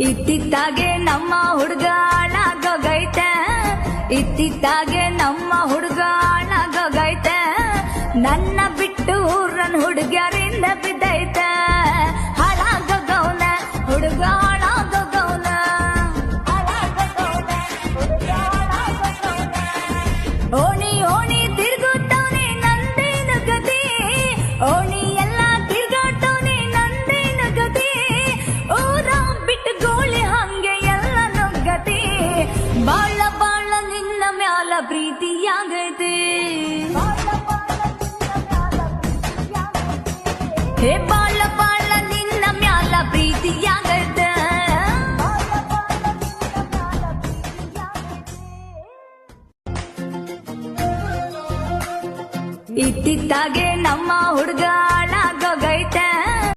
ಇತ್ತಿತ್ತಾಗೆ ನಮ್ಮ ಹುಡುಗ ಹಾಳಾಗೋಗೈತೆ, ಇತ್ತಿತ್ತಾಗೆ ನಮ್ಮ ಹುಡುಗ ಹಾಳಾಗೋಗೈತೆ, ನನ್ನ ಬಿಟ್ಟು ಊರನ್ ಹುಡುಗ್ಯಾರಿಂದ ಬಿದ್ದೈತೆ. ಹಾಳಾಗೋಗೌನ ಹುಡುಗ ಹಾಳಾಗೋಗೌನ, ಓಣಿ ಓಣಿ ತಿರ್ಗುತ್ತವನೆ ನಂದೇನು ಗತಿ, ಓಣಿ ಎಲ್ಲ ತಿರ್ಗಾಟವನೆ ನಂದೇನು ಗತಿ, ಊರ ಬಿಟ್ಟು ಗೋಳಿ ಹಂಗೆ ಎಲ್ಲ ನುಗ್ಗತಿ. ಬಾಳ ಬಾಳ ನಿನ್ನ ಮ್ಯಾಲ ಪ್ರೀತಿಯಾಗೈತಿ, ಹೇ ಬಾಳ ಬಾಳ ನಿನ್ನ ಮ್ಯಾಲ ಪ್ರೀತಿಯಾಗೈತೆ. ಇತ್ತಿತ್ತಾಗೆ ನಮ್ಮ ಹುಡುಗ